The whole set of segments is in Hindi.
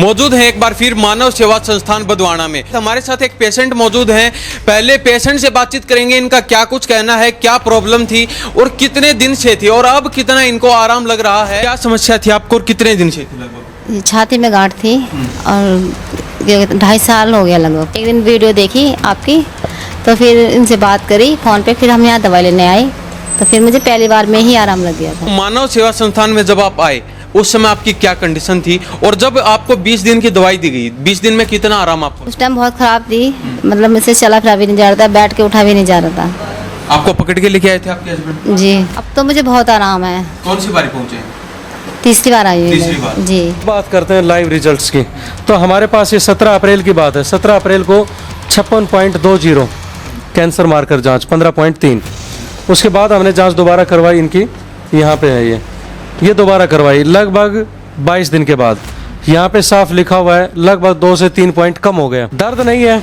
मौजूद हैं एक बार फिर मानव सेवा संस्थान बदवाना में। हमारे साथ एक पेशेंट मौजूद हैं। पहले पेशेंट से बातचीत करेंगे, इनका क्या कुछ कहना है, क्या प्रॉब्लम थी और कितने दिन से थी और अब कितना इनको आराम लग रहा है। क्या समस्या थी आपको और कितने दिन से थी? लगभग छाती में गांठ थी और 2.5 साल हो गया लगभग। एक दिन वीडियो देखी आपकी तो फिर इनसे बात करी फ़ोन पे, फिर हम यहाँ दवाई लेने आए तो फिर मुझे पहली बार में ही आराम लग गया था। मानव सेवा संस्थान में जब आप आए उस समय आपकी क्या कंडीशन थी और जब आपको 20 दिन की दवाई दी गई, 20 दिन में कितना आराम आपको? उस टाइम बहुत ख़राब थी, मतलब मुझसे चला फिरा भी नहीं जा रहा था, बैठ के उठा भी नहीं जा रहा था। आपको पकड़ के लेके आए थे आपके हस्बैंड? जी, अब तो मुझे बहुत आराम है। कौन सी बारी पहुंचे? तीसरी बार आई हूँ। तीसरी बार। जी। बात करते हैं लाइव रिजल्ट्स की, तो हमारे पास ये 17 अप्रैल की बात है। 17 अप्रैल को 56.20 कैंसर मार्कर जांच, 15.3। उसके बाद हमने जांच दोबारा करवाई इनकी, यहाँ पे है ये दोबारा करवाई लगभग 22 दिन के बाद। यहाँ पे साफ लिखा हुआ है लगभग 2 से 3 पॉइंट कम हो गया। दर्द नहीं है,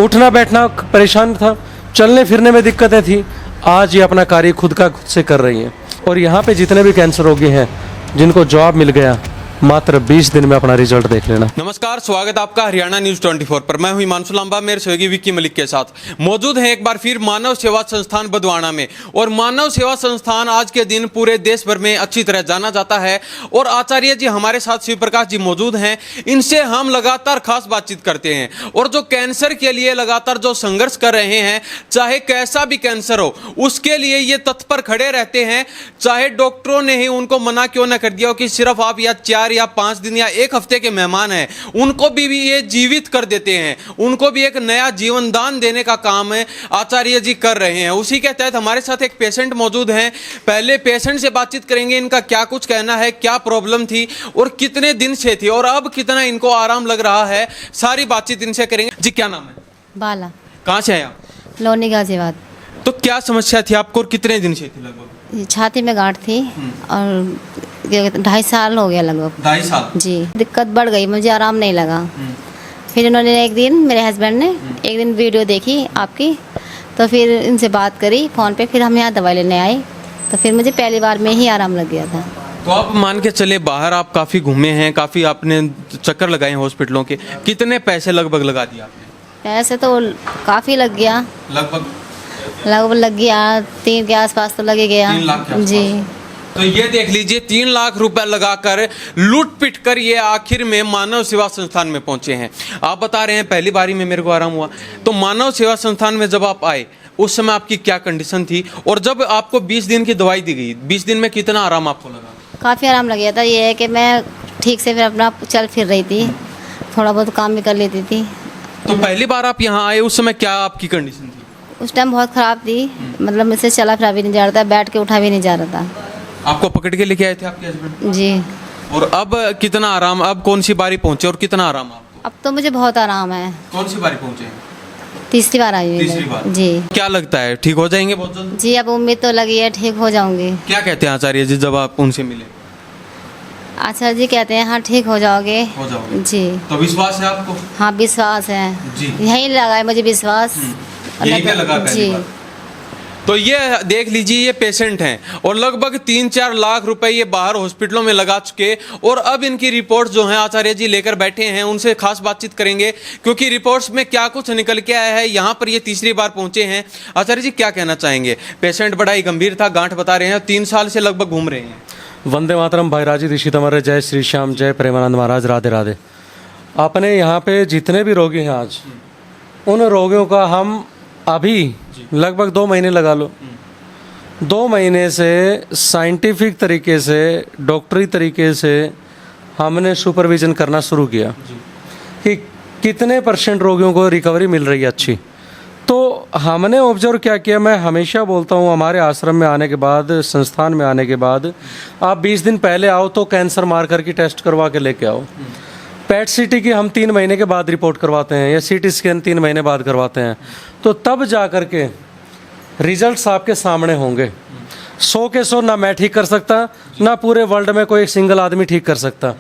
उठना बैठना परेशान था, चलने फिरने में दिक्कतें थी। आज ये अपना कार्य खुद से कर रही हैं और यहाँ पे जितने भी कैंसर रोगी हैं जिनको जॉब मिल गया, मात्र 20 दिन में अपना रिजल्ट देख लेना। नमस्कार, स्वागत आपका हरियाणा न्यूज 24 पर। मैं हूं हिमांशु लांबा, मेरे सहयोगी विक्की मलिक के साथ मौजूद हैं एक बार फिर मानव सेवा संस्थान बदवाना में। और मानव सेवा संस्थान आज के दिन पूरे देश भर में अच्छी तरह जाना जाता है और आचार्य जी हमारे साथ शिव प्रकाश जी मौजूद हैं। इनसे हम लगातार खास बातचीत करते हैं और जो कैंसर के लिए लगातार जो संघर्ष कर रहे हैं, चाहे कैसा भी कैंसर हो, उसके लिए ये तत्पर खड़े रहते हैं। चाहे डॉक्टरों ने ही उनको मना क्यों न कर दिया हो कि सिर्फ आप या 4 या 5 दिन या 1 हफ्ते के मेहमान हैं, उनको भी ये जीवित कर देते हैं, उनको भी एक नया जीवन दान देने का काम है आचार्य जी कर रहे हैं। उसी के तहत हमारे साथ एक पेशेंट मौजूद हैं। पहले पेशेंट से बातचीत करेंगे, इनका क्या कुछ कहना है, क्या प्रॉब्लम थी और कितने दिन से थी और अब कितना इनको आराम लग रहा है, सारी बातचीत इनसे करेंगे। जी, क्या नाम है? बाला। कहाँ से आए आप? लोनी गाजियाबाद। तो क्या समस्या थी आपको और कितने दिन से थी? लगभग छाती में गांठ थी और 2.5 साल हो गया लगभग। 2.5 साल? जी, दिक्कत बढ़ गई, मुझे आराम नहीं लगा। फिर उन्होंने एक दिन, मेरे हस्बैंड ने एक दिन वीडियो देखी आपकी तो फिर इनसे बात करी फ़ोन पे, फिर हम यहाँ दवाई लेने आए तो फिर मुझे पहली बार में ही आराम लग गया था। तो आप मान के चले, बाहर आप काफ़ी घूमे हैं, काफ़ी आपने चक्कर लगाए हैं हॉस्पिटलों के, कितने पैसे लगभग लगा दिया आपने? पैसे तो काफ़ी लग गया, लगभग लग गया 3 के आसपास तो लगे गया। 3 लाख के आसपास। जी। तो ये देख लीजिए, 3 लाख रुपए लगाकर लूट पिट कर ये आखिर में मानव सेवा संस्थान में पहुंचे हैं। आप बता रहे हैं पहली बारी में मेरे को आराम हुआ, तो मानव सेवा संस्थान में जब आप आए उस समय आपकी क्या कंडीशन थी और जब आपको 20 दिन की दवाई दी गई, 20 दिन में कितना आराम आपको लगा? काफ़ी आराम लग गया था। ये है कि मैं ठीक से फिर अपना चल फिर रही थी, थोड़ा बहुत काम भी कर लेती थी। तो पहली बार आप यहाँ आए उस समय क्या आपकी कंडीशन थी? उस टाइम बहुत ख़राब थी, मतलब मुझसे चला फिरा भी नहीं जा रहा था, बैठ के उठा भी नहीं जा रहा था। आपको पकड़ के लेके आए थे आपके हस्बैंड? जी। और अब कितना आराम, अब कौन सी बारी पहुंचे और कितना आराम आपको? अब तो मुझे बहुत आराम है। कौन सी बारी पहुंचे? तीसरी बार आई हूँ। तीसरी बार। जी। क्या लगता है ठीक हो जाएंगे बहुत जल्द? जी, अब उम्मीद तो लगी है ठीक हो जाऊंगी। क्या कहते हैं आचार्य जी जब आप उनसे मिले? आचार्य जी कहते हैं हाँ ठीक हो जाओगे। हो जाओगे? जी। तो विश्वास है आपको? हाँ, विश्वास है जी। यही लगा है मुझे विश्वास। यही पे लगा पहली जी। बार। तो ये देख लीजिए, ये पेशेंट हैं और लगभग 3-4 लाख रुपए ये बाहर हॉस्पिटलों में लगा चुके और अब इनकी रिपोर्ट जो है आचार्य जी लेकर बैठे हैं। उनसे खास बातचीत करेंगे क्योंकि रिपोर्ट्स में क्या कुछ निकल के आया है। यहाँ पर ये तीसरी बार पहुंचे हैं। आचार्य जी क्या कहना चाहेंगे? पेशेंट बड़ा ही गंभीर था, गांठ बता रहे हैं, 3 साल से लगभग घूम रहे हैं। वंदे मातरम, भाई राजी ऋषि तमरे, जय श्री श्याम, जय प्रेमानंद महाराज, राधे राधे। अपने यहाँ पे जितने भी रोगी हैं आज, उन रोगियों का हम अभी लगभग 2 महीने लगा लो, 2 महीने से साइंटिफिक तरीके से, डॉक्टरी तरीके से हमने सुपरविजन करना शुरू किया कि कितने % रोगियों को रिकवरी मिल रही है अच्छी। तो हमने ऑब्जर्व क्या किया, मैं हमेशा बोलता हूँ हमारे आश्रम में आने के बाद, संस्थान में आने के बाद आप 20 दिन पहले आओ तो कैंसर मार्कर की टेस्ट करवा के लेके आओ। पेट सीटी की हम 3 महीने के बाद रिपोर्ट करवाते हैं या सीटी स्कैन 3 महीने बाद करवाते हैं, तो तब जा कर के रिजल्ट्स आपके सामने होंगे। 100 के 100 ना मैं ठीक कर सकता, ना पूरे वर्ल्ड में कोई सिंगल आदमी ठीक कर सकता,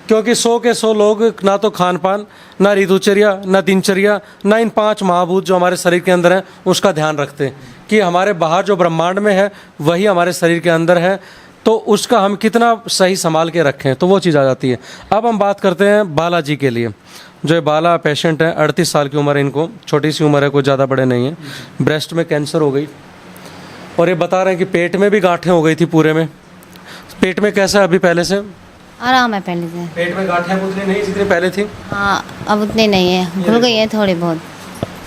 क्योंकि 100 के 100 लोग ना तो खान पान, ना ऋतुचर्या, ना दिनचर्या, ना इन 5 महाभूत जो हमारे शरीर के अंदर हैं उसका ध्यान रखते हैं कि हमारे बाहर जो ब्रह्मांड में है वही हमारे शरीर के अंदर है। तो उसका हम कितना सही संभाल के रखें, तो वो चीज़ आ जाती है। अब हम बात करते हैं बालाजी के लिए। जो ये बाला पेशेंट है, 38 साल की उम्र है इनको, छोटी सी उम्र है, कोई ज़्यादा बड़े नहीं है। ब्रेस्ट में कैंसर हो गई और ये बता रहे हैं कि पेट में भी गांठें हो गई थी पूरे में। पेट में कैसा है अभी पहले से? आराम है पहले से। पेट में गांठें उतनी नहीं जितनी पहले थी? हाँ, अब उतनी नहीं है, खुल गई है थोड़ी बहुत।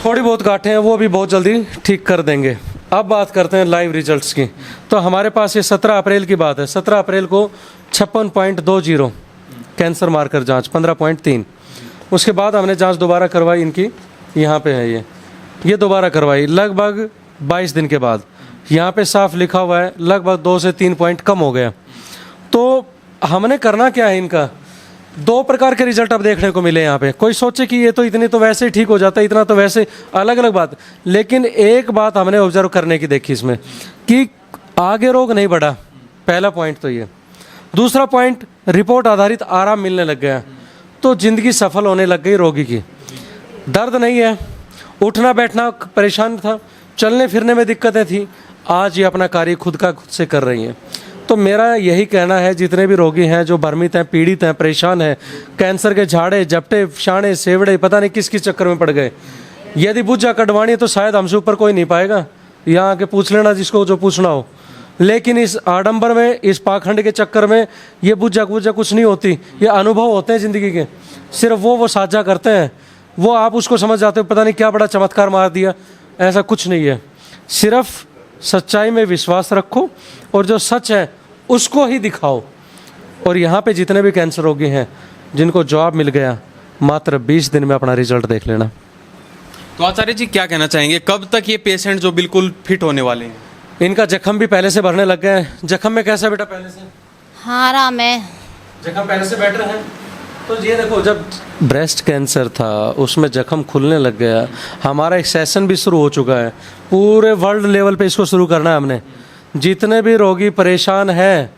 थोड़ी बहुत गांठें हैं, वो भी बहुत जल्दी ठीक कर देंगे। अब बात करते हैं लाइव रिजल्ट्स की। तो हमारे पास ये 17 अप्रैल की बात है। 17 अप्रैल को 56.20 कैंसर मार्कर जांच, 15.3। उसके बाद हमने जांच दोबारा करवाई इनकी, यहाँ पे है ये दोबारा करवाई लगभग 22 दिन के बाद। यहाँ पे साफ लिखा हुआ है लगभग 2 से 3 पॉइंट कम हो गया। तो हमने करना क्या है, इनका 2 प्रकार के रिजल्ट अब देखने को मिले यहाँ पे। कोई सोचे कि ये तो इतनी तो वैसे ही ठीक हो जाता है, इतना तो वैसे, अलग अलग बात। लेकिन एक बात हमने ऑब्जर्व करने की देखी इसमें कि आगे रोग नहीं बढ़ा, पहला पॉइंट तो ये। दूसरा पॉइंट, रिपोर्ट आधारित आराम मिलने लग गया, तो ज़िंदगी सफल होने लग गई रोगी की। दर्द नहीं है, उठना बैठना परेशान था, चलने फिरने में दिक्कतें थी, आज ये अपना कार्य खुद से कर रही हैं। तो मेरा यही कहना है, जितने भी रोगी हैं जो भ्रमित हैं, पीड़ित हैं, परेशान हैं, कैंसर के झाड़े झपटे शाणे सेवड़े पता नहीं किस किस चक्कर में पड़ गए, यदि बुझा कटवानी है तो शायद हमसे ऊपर कोई नहीं पाएगा, यहाँ आके पूछ लेना जिसको जो पूछना हो। लेकिन इस आडंबर में, इस पाखंड के चक्कर में ये बुझा कुछ नहीं होती। ये अनुभव होते हैं ज़िंदगी के, सिर्फ वो साझा करते हैं। वो आप उसको समझ जाते हो पता नहीं क्या बड़ा चमत्कार मार दिया, ऐसा कुछ नहीं है। सिर्फ सच्चाई में विश्वास रखो और जो सच है उसको ही दिखाओ। और यहाँ पे जितने भी कैंसर रोगी हैं जिनको जवाब मिल गया, मात्र 20 दिन में अपना रिजल्ट देख लेना। तो आचार्य जी क्या कहना चाहेंगे, कब तक ये पेशेंट जो बिल्कुल फिट होने वाले हैं? इनका जख्म भी पहले से भरने लग गए हैं। जख्म में कैसा बेटा पहले से? हाँ, आराम है। जख्म पहले से बेटर है। तो ये देखो, जब ब्रेस्ट कैंसर था उसमें जख्म खुलने लग गया। हमारा एक सेशन भी शुरू हो चुका है, पूरे वर्ल्ड लेवल पे इसको शुरू करना है हमने। जितने भी रोगी परेशान हैं,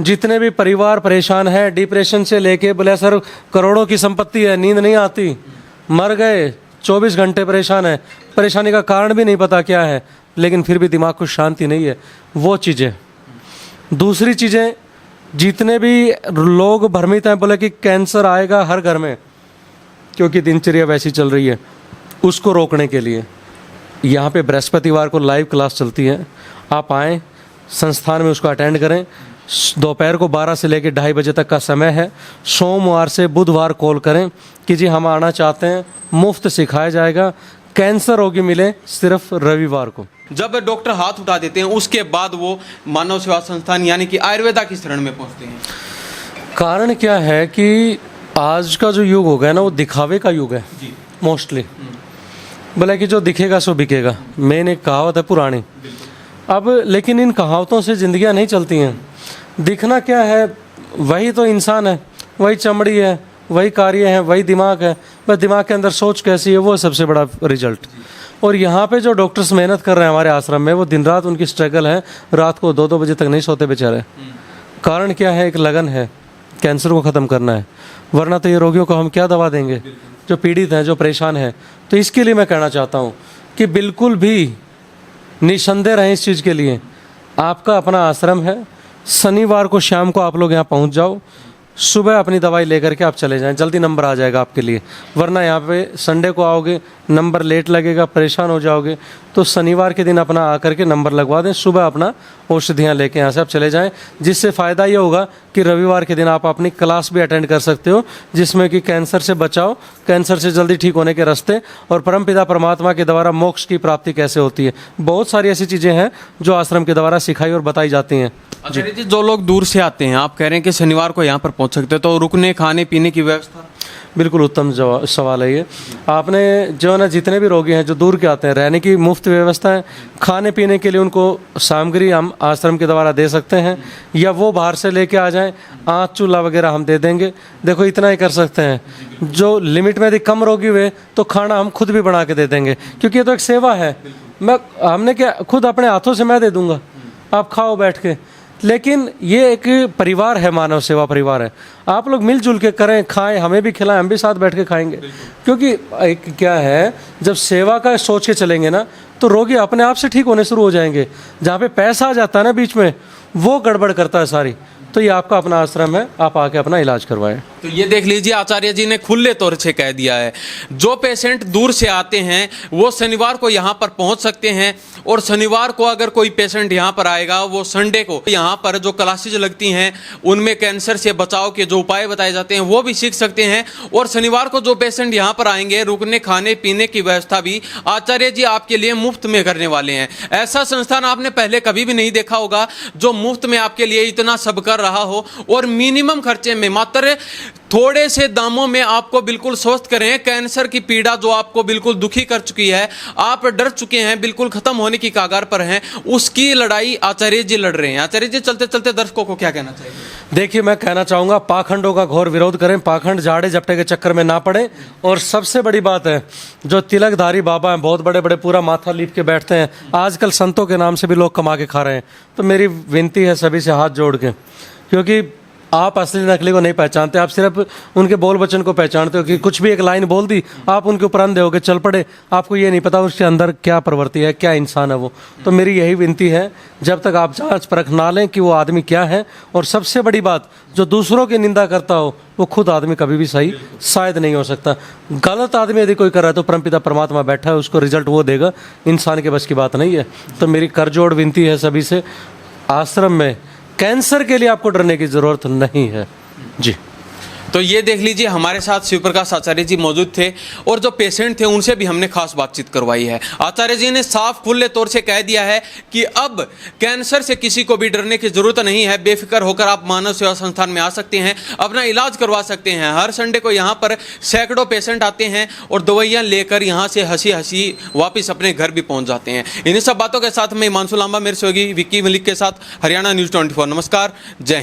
जितने भी परिवार परेशान हैं, डिप्रेशन से लेके बोले सर करोड़ों की संपत्ति है, नींद नहीं आती, मर गए, 24 घंटे परेशान है, परेशानी का कारण भी नहीं पता क्या है, लेकिन फिर भी दिमाग को शांति नहीं है, वो चीज़ें। दूसरी चीज़ें, जितने भी लोग भ्रमित हैं बोले कि कैंसर आएगा हर घर में, क्योंकि दिनचर्या वैसी चल रही है, उसको रोकने के लिए यहाँ पे बृहस्पतिवार को लाइव क्लास चलती है। आप आएँ, संस्थान में उसको अटेंड करें। दोपहर को 12 से लेकर 2:30 बजे तक का समय है। सोमवार से बुधवार कॉल करें कि जी हम आना चाहते हैं, मुफ्त सिखाया जाएगा। कैंसर रोगी मिले सिर्फ रविवार को। जब डॉक्टर हाथ उठा देते हैं उसके बाद वो मानव सेवा संस्थान यानी कि आयुर्वेदा की शरण में पहुंचते हैं। कारण क्या है कि आज का जो युग हो गया ना, वो दिखावे का युग है मोस्टली। बोला कि जो दिखेगा सो बिकेगा, मेन एक कहावत है पुरानी। अब लेकिन इन कहावतों से ज़िंदगियाँ नहीं चलती हैं। दिखना क्या है, वही तो इंसान है, वही चमड़ी है, वही कार्य है, वही दिमाग है, बस दिमाग के अंदर सोच कैसी है, वो सबसे बड़ा रिजल्ट। और यहाँ पे जो डॉक्टर्स मेहनत कर रहे हैं हमारे आश्रम में, वो दिन रात उनकी स्ट्रगल है, रात को 2-2 बजे तक नहीं सोते बेचारे। कारण क्या है, एक लगन है, कैंसर को ख़त्म करना है, वरना तो ये रोगियों को हम क्या दवा देंगे जो पीड़ित हैं, जो परेशान हैं। तो इसके लिए मैं कहना चाहता हूँ कि बिल्कुल भी निसंदेह रहें इस चीज़ के लिए। आपका अपना आश्रम है, शनिवार को शाम को आप लोग यहाँ पहुँच जाओ, सुबह अपनी दवाई लेकर के आप चले जाएं, जल्दी नंबर आ जाएगा आपके लिए। वरना यहाँ पे संडे को आओगे, नंबर लेट लगेगा, परेशान हो जाओगे। तो शनिवार के दिन अपना आकर के नंबर लगवा दें, सुबह अपना औषधियाँ लेके यहाँ से आप चले जाएं। जिससे फ़ायदा ये होगा कि रविवार के दिन आप अपनी क्लास भी अटेंड कर सकते हो, जिसमें कि कैंसर से बचाव, कैंसर से जल्दी ठीक होने के रास्ते और परमपिता परमात्मा के द्वारा मोक्ष की प्राप्ति कैसे होती है। बहुत सारी ऐसी चीज़ें हैं जो आश्रम के द्वारा सिखाई और बताई जाती हैं। आचार्य जी, जो लोग दूर से आते हैं, आप कह रहे हैं कि शनिवार को यहाँ पर पहुँच सकते हैं, तो रुकने खाने पीने की व्यवस्था? बिल्कुल उत्तम सवाल है ये। आपने जो है ना, जितने भी रोगी हैं जो दूर के आते हैं, रहने की मुफ्त व्यवस्था है। खाने पीने के लिए उनको सामग्री हम आश्रम के द्वारा दे सकते हैं, या वो बाहर से लेके आ जाएं, आँच चूल्हा वगैरह हम दे देंगे। देखो इतना ही कर सकते हैं। जो लिमिट में यदि कम रोगी हुए तो खाना हम खुद भी बना के दे देंगे, क्योंकि ये तो एक सेवा है। हमने क्या, खुद अपने हाथों से मैं दे दूँगा, आप खाओ बैठ के। लेकिन ये एक परिवार है, मानव सेवा परिवार है। आप लोग मिलजुल के करें, खाएं, हमें भी खिलाएं, हम भी साथ बैठ के खाएंगे। क्योंकि एक क्या है, जब सेवा का सोच के चलेंगे ना, तो रोगी अपने आप से ठीक होने शुरू हो जाएंगे। जहाँ पे पैसा आ जाता है ना बीच में, वो गड़बड़ करता है सारी। तो ये आपका अपना आश्रम है, आप आके अपना इलाज करवाएं। तो ये देख लीजिए, आचार्य जी ने खुले तौर से कह दिया है, जो पेशेंट दूर से आते हैं वो शनिवार को यहाँ पर पहुँच सकते हैं, और शनिवार को अगर कोई पेशेंट यहाँ पर आएगा वो संडे को यहाँ पर जो क्लासेज लगती हैं उनमें कैंसर से बचाव के जो उपाय बताए जाते हैं वो भी सीख सकते हैं। और शनिवार को जो पेशेंट यहाँ पर आएंगे, रुकने खाने पीने की व्यवस्था भी आचार्य जी आपके लिए मुफ्त में करने वाले हैं। ऐसा संस्थान आपने पहले कभी भी नहीं देखा होगा जो मुफ्त में आपके लिए इतना सब कर रहा हो, और मिनिमम खर्चे में, मात्र थोड़े से दामों में आपको बिल्कुल स्वस्थ करें। कैंसर की पीड़ा जो आपको बिल्कुल दुखी कर चुकी है, आप डर चुके हैं, बिल्कुल खत्म होने की कगार पर हैं, उसकी लड़ाई आचार्य जी लड़ रहे हैं। आचार्य जी, चलते चलते दर्शकों को क्या कहना चाहिए? देखिए, मैं कहना चाहूँगा, पाखंडों का घोर विरोध करें, पाखंड झाड़े झपटे के चक्कर में ना पड़े। और सबसे बड़ी बात है, जो तिलकधारी बाबा हैं, बहुत बड़े बड़े पूरा माथा लीप के बैठते हैं, आजकल संतों के नाम से भी लोग कमा के खा रहे हैं। तो मेरी विनती है सभी से हाथ जोड़ के, क्योंकि आप असली नकली को नहीं पहचानते, आप सिर्फ उनके बोल वचन को पहचानते हो कि कुछ भी एक लाइन बोल दी, आप उनके ऊपर अंधे होकर चल पड़े। आपको ये नहीं पता उसके अंदर क्या प्रवृत्ति है, क्या इंसान है वो। तो मेरी यही विनती है, जब तक आप जांच परख ना लें कि वो आदमी क्या है, और सबसे बड़ी बात, जो दूसरों की निंदा करता हो वो खुद आदमी कभी भी सही शायद नहीं हो सकता। गलत आदमी यदि कोई कर रहा है तो परमपिता परमात्मा बैठा है, उसको रिजल्ट वो देगा, इंसान के बस की बात नहीं है। तो मेरी करजोड़ विनती है सभी से, आश्रम में कैंसर के लिए आपको डरने की जरूरत नहीं है जी। तो ये देख लीजिए, हमारे साथ शिव प्रकाश आचार्य जी मौजूद थे, और जो पेशेंट थे उनसे भी हमने खास बातचीत करवाई है। आचार्य जी ने साफ खुले तौर से कह दिया है कि अब कैंसर से किसी को भी डरने की जरूरत नहीं है, बेफिक्र होकर आप मानव सेवा संस्थान में आ सकते हैं, अपना इलाज करवा सकते हैं। हर संडे को यहाँ पर सैकड़ों पेशेंट आते हैं और दवाइयाँ लेकर यहाँ से हंसी हंसी वापिस अपने घर भी पहुँच जाते हैं। इन्हीं सब बातों के साथ मैं हिमांशु लांबा, मेरे सहयोगी विक्की मलिक के साथ, हरियाणा न्यूज़ 24। नमस्कार, जय हिंद।